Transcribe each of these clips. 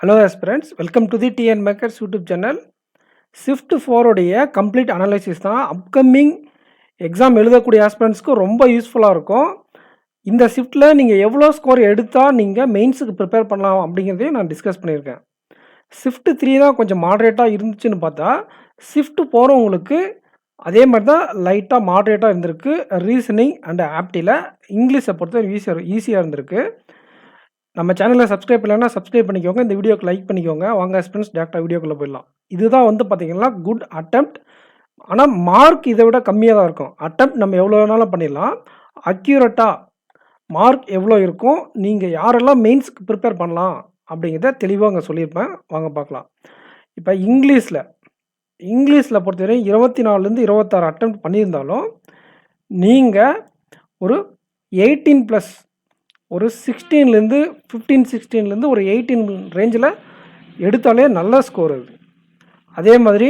Hello aspirants, welcome to the TN makers YouTube channel. Shift 4 உடைய complete analysis தான் upcoming exam எழுதக்கூடிய ஆஸ்பிரண்ட்ஸ்க்கு ரொம்ப யூஸ்ஃபுல்லாக இருக்கும். இந்த ஷிஃப்ட்டில் நீங்கள் எவ்வளோ ஸ்கோர் எடுத்தால் நீங்கள் மெயின்ஸுக்கு ப்ரிப்பேர் பண்ணலாம் அப்படிங்கிறதையும் நான் டிஸ்கஸ் பண்ணியிருக்கேன். ஷிஃப்ட் 3 தான் கொஞ்சம் மாட்ரேட்டாக இருந்துச்சுன்னு பார்த்தா, ஷிஃப்ட் போகிறவங்களுக்கு அதே மாதிரி தான் லைட்டாக மாட்ரேட்டாக இருந்திருக்கு. ரீசனிங் அண்ட் ஆப்டியில் இங்கிலீஷை பொறுத்தவரை ஈஸியாக இருந்திருக்கு. நம்ம சேனலில் சப்ஸ்கிரைப் பண்ணலைன்னா சப்ஸ்கிரைப் பண்ணிக்கோங்க. இந்த வீடியோக்கு லைக் பண்ணிக்கோங்க. வாங்க ஃப்ரெண்ட்ஸ், டேரெக்டாக வீடியோக்குள்ளே போயிடலாம். இதுதான் பார்த்தீங்கன்னா குட் அட்டெம்ப்ட். ஆனால் மார்க் இதை விட கம்மியாக தான் இருக்கும். அட்டெம்ப்ட் நம்ம எவ்வளோ வேணாலும் பண்ணிடலாம். அக்யூரேட்டாக மார்க் எவ்வளோ இருக்கும், நீங்கள் யாரெல்லாம் மெயின்ஸ்க்கு ப்ரிப்பேர் பண்ணலாம் அப்படிங்கிறத தெளிவாக அங்கே சொல்லியிருப்பேன். வாங்க பார்க்கலாம். இப்போ இங்கிலீஷில் பொறுத்தவரை 24லேருந்து 26 அட்டெம்ப்ட் பண்ணியிருந்தாலும் நீங்கள் ஒரு 18+ ஒரு 16லேருந்து 16லேருந்து ஒரு 18 ரேஞ்சில் எடுத்தாலே நல்ல ஸ்கோர் அது. அதே மாதிரி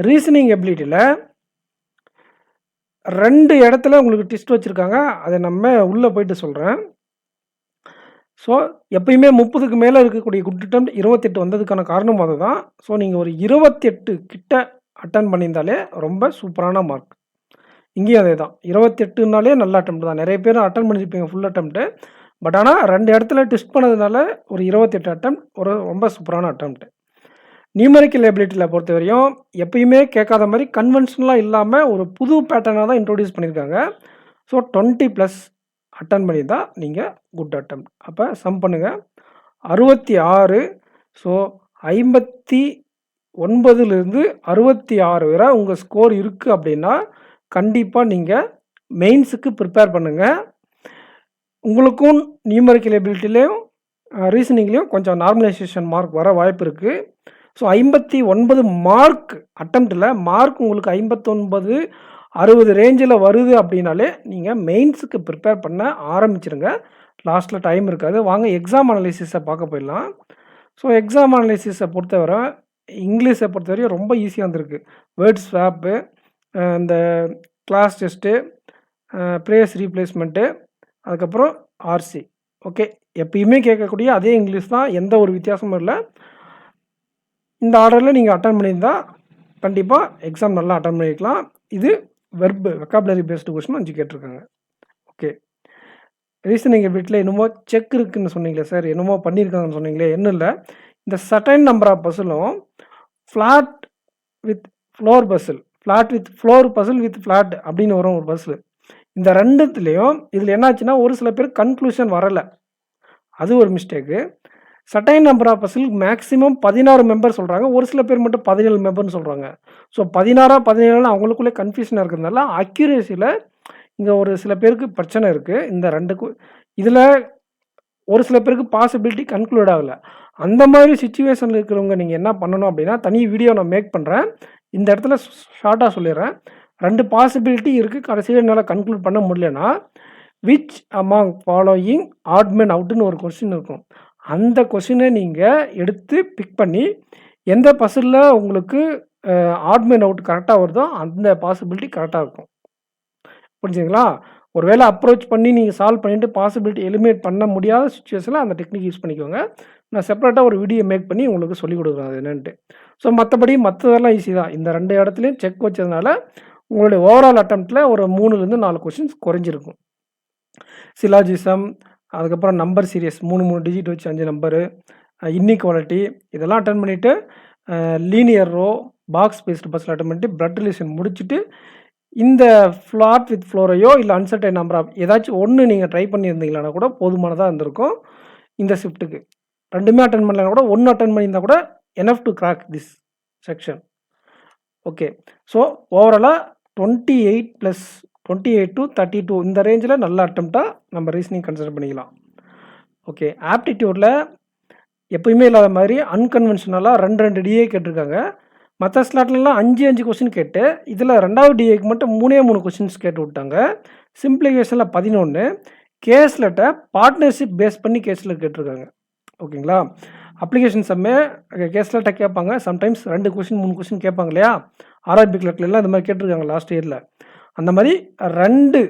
ரீசனிங் எபிலிட்டியில் 2 இடத்துல உங்களுக்கு டெஸ்ட் வச்சுருக்காங்க. அதை நம்ம உள்ளே போயிட்டு சொல்கிறேன். ஸோ எப்பயுமே 30க்கு மேலே இருக்கக்கூடிய குட் அட்டெம்ப்ட் 28 வந்ததுக்கான காரணம் அதுதான். ஸோ நீங்கள் ஒரு 28 கிட்ட அட்டன் பண்ணியிருந்தாலே ரொம்ப சூப்பரான மார்க். இங்கேயும் அதே தான், 28னாலே நல்ல அட்டெம்ப்ட் தான். நிறைய பேர் அட்டன் பண்ணியிருப்பீங்க ஃபுல் அட்டெம்ப்ட்டு. பட் ஆனால் 2 இடத்துல டெஸ்ட் பண்ணதுனால ஒரு 28 அட்டெம்ப்ட் ஒரு ரொம்ப சூப்பரான அட்டெம்ப்ட். நியூமரிக்கல் எபிலிட்டியில் பொறுத்தவரையும் எப்பயுமே கேட்காத மாதிரி கன்வென்ஷனலாக இல்லாமல் ஒரு புது பேட்டர்னாக தான் இன்ட்ரோடியூஸ் பண்ணியிருக்காங்க. ஸோ 20+ அட்டன் பண்ணி தான் நீங்கள் குட் அட்டெம்ப்ட். அப்போ சம் பண்ணுங்கள். 66. ஸோ 59லேருந்து 66 வரை உங்கள் ஸ்கோர் இருக்குது அப்படின்னா கண்டிப்பாக நீங்கள் மெயின்ஸுக்கு ப்ரிப்பேர் பண்ணுங்கள். உங்களுக்கும் நியூமரிக்கல் எபிலிட்டிலையும் ரீசனிங்லேயும் கொஞ்சம் நார்மலைசேஷன் மார்க் வர வாய்ப்பு இருக்குது. ஸோ 59 மார்க் அட்டெம்ப்டில் மார்க் உங்களுக்கு 59, 60 ரேஞ்சில் வருது அப்படின்னாலே நீங்கள் மெயின்ஸுக்கு ப்ரிப்பேர் பண்ண ஆரம்பிச்சிருங்க. லாஸ்ட்டில் டைம் இருக்காது. வாங்க எக்ஸாம் அனலைசிஸை பார்க்க போயிடலாம். ஸோ எக்ஸாம் அனலைசிஸை பொறுத்தவரை இங்கிலீஷை பொறுத்தவரையும் ரொம்ப ஈஸியாக இருந்திருக்கு. வேர்ட் ஸ்வாப்பு, இந்த கிளாஸ் டெஸ்ட்டு, ப்ரேஸ் ரீப்ளேஸ்மெண்ட்டு, அதுக்கப்புறம் ஆர்சி. ஓகே, எப்பயுமே கேட்கக்கூடிய அதே இங்கிலீஷ் தான், எந்த ஒரு வித்தியாசமும் இல்லை. இந்த ஆர்டரில் நீங்கள் அட்டன் பண்ணியிருந்தால் கண்டிப்பாக எக்ஸாம் நல்லா அட்டன் பண்ணிக்கலாம். இது வெக்காபுலரி பேஸ்டு கொஸ்டின் 5 கேட்டிருக்காங்க. ஓகே, ரீசனிங் வீட்டில் என்னமோ செக் இருக்குதுன்னு சொன்னீங்களே சார், என்னமோ பண்ணியிருக்காங்கன்னு சொன்னீங்களே. என்ன இல்லை, இந்த சர்டைன் நம்பர் ஆஃப் பசிலும் flat with floor puzzle, flat with floor puzzle with flat அப்படின்னு வரும் ஒரு பசில். இந்த ரெண்டுத்துலேயும் இதில் என்னாச்சுன்னா ஒரு சில பேர் கன்க்ளூஷன் வரலை, அது ஒரு mistake. Certain number of puzzle maximum 16 member சொல்கிறாங்க, ஒரு சில பேர் மட்டும் 17 மெம்பர்னு சொல்கிறாங்க. ஸோ 16 17 அவங்களுக்குள்ளே கன்ஃபியூஷனாக இருக்கிறதுனால அக்யூரேசியில் இங்கே ஒரு சில பேருக்கு பிரச்சனை இருக்குது. இந்த ரெண்டுக்கும் இதில் ஒரு சில பேருக்கு பாசிபிலிட்டி கன்க்ளூட் ஆகலை. அந்த மாதிரி சுச்சுவேஷனில் இருக்கிறவங்க நீங்கள் என்ன பண்ணணும் அப்படின்னா, தனி வீடியோ நான் மேக் பண்ணுறேன். இந்த இடத்துல ஷார்ட்டாக சொல்லிடுறேன். 2 பாசிபிலிட்டி இருக்குது. கடைசியில் என்னால் கன்க்ளூட் பண்ண முடியலன்னா விச் அமாங் ஃபாலோயிங் ஆட்மென் அவுட்டுன்னு ஒரு கொஸ்டின் இருக்கும். அந்த கொஸ்டினை நீங்கள் எடுத்து பிக் பண்ணி எந்த பசிலில் உங்களுக்கு ஆட்மென் அவுட் கரெக்டாக வருதோ அந்த பாசிபிலிட்டி கரெக்டாக இருக்கும். புரிஞ்சுங்களா? ஒருவேளை அப்ரோச் பண்ணி நீங்கள் சால்வ் பண்ணிவிட்டு பாசிபிலிட்டி எலிமினேட் பண்ண முடியாத சுச்சுவேஷனில் அந்த டெக்னிக் யூஸ் பண்ணிக்கோங்க. நான் செப்பரேட்டாக ஒரு வீடியோ மேக் பண்ணி உங்களுக்கு சொல்லிக் கொடுக்குறேன் அது என்னன்ட்டு. ஸோ மற்றதெல்லாம் ஈஸி தான். இந்த 2 இடத்துலையும் செக் வச்சதுனால உங்களுடைய ஓவரால் அட்டெம்ப்டில் ஒரு 3லேருந்து 4 கொஸ்டின்ஸ் குறைஞ்சிருக்கும். சிலாஜிசம், அதுக்கப்புறம் நம்பர் சீரியஸ் 3 டிஜிட் வச்சு 5 நம்பரு, இன்இக்வாலிட்டி இதெல்லாம் அட்டன் பண்ணிவிட்டு லீனியர் ரோ, பாக்ஸ் பேஸ்டு பஸ்ஸில் அட்டன் பண்ணிட்டு பிளட் ரிலேஷன் முடிச்சுட்டு இந்த ஃப்ளாட் வித் ஃப்ளோரையோ இல்லை அன்சர்டைன் நம்பர் ஆஃப் ஏதாச்சும் ஒன்று நீங்கள் ட்ரை பண்ணியிருந்தீங்களா கூட போதுமானதாக இருந்திருக்கும். இந்த ஷிஃப்ட்டுக்கு 2மே அட்டன் பண்ணலன்னா கூட 1 அட்டன் பண்ணியிருந்தால் கூட enough to crack this section. Okay, so ஓவராலாக 28 to 32 இந்த ரேஞ்சில் நல்ல அட்டெம்ப்டாக நம்ம ரீசனிங் கன்சிடர் பண்ணிக்கலாம். ஓகே, ஆப்டிடியூடில் எப்பயுமே இல்லாத மாதிரி அன்கன்வென்ஷனலாக 2 டிஏ கேட்டிருக்காங்க. மற்ற ஸ்லாட்லலாம் 5 கொஸ்டின் கேட்டு இதில் 2வது டிஏக்கு மட்டும் 3 கொஸ்டின்ஸ் கேட்டு விட்டாங்க. சிம்பிளிஃபிகேஷனில் 11, கேஸ்லெட்டை பார்ட்னர்ஷிப் பேஸ் பண்ணி கேஸில் கேட்டிருக்காங்க. ஓகேங்களா? அப்ளிகேஷன் சம்மே கேஸ்லெட்டை கேட்பாங்க. சம்டைம்ஸ் 2 கொஸ்டின் 3 கொஸ்டின் கேட்பாங்க இல்லையா? ஆர்ஆர்பி கிளர்க்லாம் இந்த மாதிரி கேட்டிருக்காங்க லாஸ்ட் இயரில். அந்த மாதிரி 2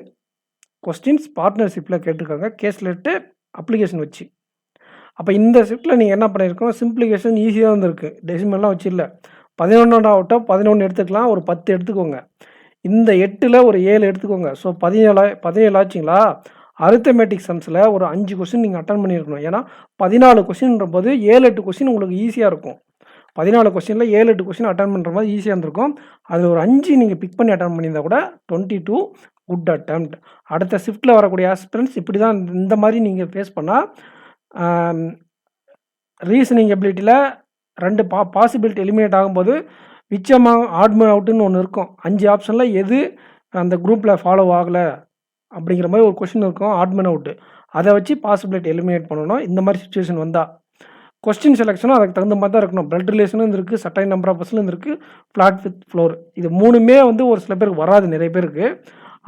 கொஸ்டின்ஸ் பார்ட்னர்ஷிப்பில் கேட்டிருக்காங்க கேஸ்லெட்டு அப்ளிகேஷன் வச்சு. அப்போ இந்த ஷிஃப்ட்டில் நீங்கள் என்ன பண்ணியிருக்கோம், சிம்பிளிஃபிகேஷன் ஈஸியாக இருந்திருக்கு, டெசிமல்லாம் வச்சு இல்லை. 11 ஆகட்டும் 11 எடுத்துக்கலாம், ஒரு 10 எடுத்துக்கோங்க. இந்த 8ல் ஒரு 7 எடுத்துக்கோங்க. ஸோ 17 ஆச்சுங்களா. அரித்தமெட்டிக் சம்ஸில் ஒரு 5 கொஸ்டின் நீங்கள் அட்டன் பண்ணியிருக்கணும். ஏன்னா 14 கொஸ்டின்ற போது 7-8 கொஸ்டின் உங்களுக்கு ஈஸியாக இருக்கும். 14 கொஸ்டினில் 7-8 கொஸ்டின் அட்டன் பண்ணுற மாதிரி ஈஸியாக இருந்திருக்கும். அதில் ஒரு 5 நீங்கள் பிக் பண்ணி அட்டன் பண்ணியிருந்தால் கூட 22 குட் அட்டெம்ப்ட். அடுத்த ஷிஃப்ட்டில் வரக்கூடிய ஆஸ்பிரண்ட்ஸ் இப்படி தான் இந்த மாதிரி நீங்கள் ஃபேஸ் பண்ணால் ரீசனிங் எபிலிட்டியில் 2 பாசிபிலிட்டி எலிமினேட் ஆகும்போது விச்சமாக ஆட்மன் அவுட்டுன்னு ஒன்று இருக்கும். 5 ஆப்ஷனில் எது அந்த குரூப்பில் ஃபாலோ ஆகலை அப்படிங்கிற மாதிரி ஒரு கொஸ்டின் இருக்கும், ஆட்மன் அவுட்டு. அதை வச்சு பாசிபிலிட்டி எலிமினேட் பண்ணணும். இந்த மாதிரி சுச்சுவேஷன் வந்தால் கொஸ்டின் செலெக்ஷனும் அதுக்கு தகுந்த மாதிரி தான் இருக்கணும். பிளட் ரிலேஷனும் இருக்குது, சர்டைன் நம்பர் ஆஃப் பர்சனும் இருக்குது, ஃப்ளாட் வித் ஃப்ளோர். இது 3மே வந்து ஒரு சில பேருக்கு வராது, நிறைய பேருக்கு.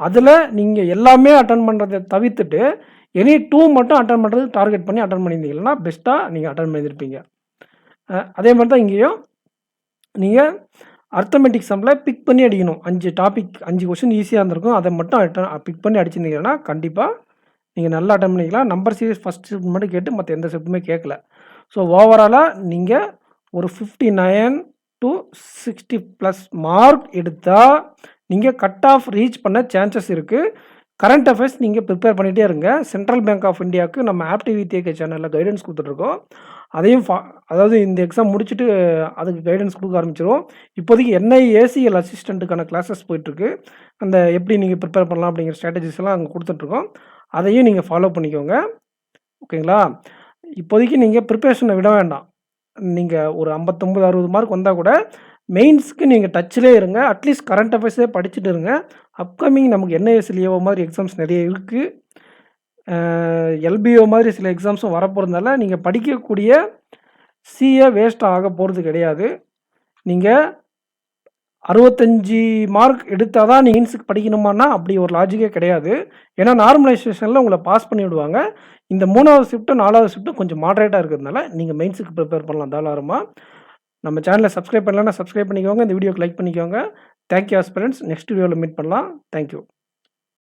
அதில் நீங்கள் எல்லாமே அட்டன் பண்ணுறதை தவிர்த்துட்டு எனி 2 மட்டும் அட்டன் பண்ணுறது டார்கெட் பண்ணி அட்டன் பண்ணியிருந்தீங்கன்னா பெஸ்ட்டாக நீங்கள் அட்டன் பண்ணியிருப்பீங்க. அதே மாதிரி தான் இங்கேயும் நீங்கள் அர்த்தமெட்டிக் சம்மில் பிக் பண்ணி அடிக்கணும். 5 கொஸ்டின் ஈஸியாக இருந்திருக்கும், அதை மட்டும் பிக் பண்ணி அடிச்சிருந்தீங்கன்னா கண்டிப்பாக நீங்கள் நல்லா அட்டன் பண்ணிக்கலாம். நம்பர் சீரிஸ் ஃபஸ்ட் ஷிஃப்ட் மட்டும் கேட்டு மற்ற எந்த ஷிஃப்ட்டுமே கேட்கல. ஸோ ஓவராலாக நீங்கள் ஒரு 59 to 60+ மார்க் எடுத்தால் நீங்கள் கட் ஆஃப் ரீச் பண்ண சான்சஸ் இருக்குது. கரண்ட் அஃபேர்ஸ் நீங்கள் ப்ரிப்பேர் பண்ணிகிட்டே இருங்க. சென்ட்ரல் பேங்க் ஆஃப் இந்தியாவுக்கு நம்ம ஆப்டிவி தேக்கே சேனலில் கைடன்ஸ் கொடுத்துட்ருக்கோம். அதையும் அதாவது இந்த எக்ஸாம் முடிச்சுட்டு அதுக்கு கைடன்ஸ் கொடுக்க ஆரம்பிச்சிடும். இப்போதைக்கு NIACL அசிஸ்டண்ட்டுக்கான கிளாஸஸ் போயிட்டுருக்கு. அந்த எப்படி நீங்கள் ப்ரிப்பேர் பண்ணலாம் அப்படிங்கிற ஸ்ட்ராட்டஜிஸ் எல்லாம் அங்கே கொடுத்துட்ருக்கோம். அதையும் நீங்கள் ஃபாலோ பண்ணிக்கோங்க. ஓகேங்களா. இப்போதைக்கு நீங்கள் ப்ரிப்பரேஷனை விட வேண்டாம். நீங்கள் ஒரு 59-60 மார்க் வந்தால் கூட மெயின்ஸுக்கு நீங்கள் டச்சிலே இருங்க. அட்லீஸ்ட் கரண்ட் அஃபேர்ஸே படிச்சுட்டு இருங்க. அப்கமிங் நமக்கு NISLO மாதிரி எக்ஸாம்ஸ் நிறைய இருக்குது. LBO மாதிரி சில எக்ஸாம்ஸும் வரப்போகிறதுனால நீங்கள் படிக்கக்கூடிய சிஏ வேஸ்ட் ஆக போகிறது கிடையாது. நீங்கள் 65 மார்க் எடுத்தால் தான் நீங்கள் மெயின்ஸுக்கு படிக்கணுமானா அப்படி ஒரு லாஜிக்கே கிடையாது. ஏன்னா நார்மலைசேஷனில் உங்களை பாஸ் பண்ணி விடுவாங்க. இந்த 3வது ஷிஃப்ட்டும் 4வது ஷிஃப்ட்டும் கொஞ்சம் மாடரேட்டாக இருக்கிறதுனால நீங்கள் மெயின்ஸுக்கு ப்ரிப்பேர் பண்ணலாம் தாராளமாக. நம்ம சேனலை சப்ஸ்கிரைப் பண்ணலன்னா சப்ஸ்கிரைப் பண்ணிக்கோங்க. இந்த வீடியோக்கு லைக் பண்ணிக்கோங்க. Thank you aspirants. நெக்ஸ்ட் வீடியோவில் மீட் பண்ணலாம். தேங்க்யூ.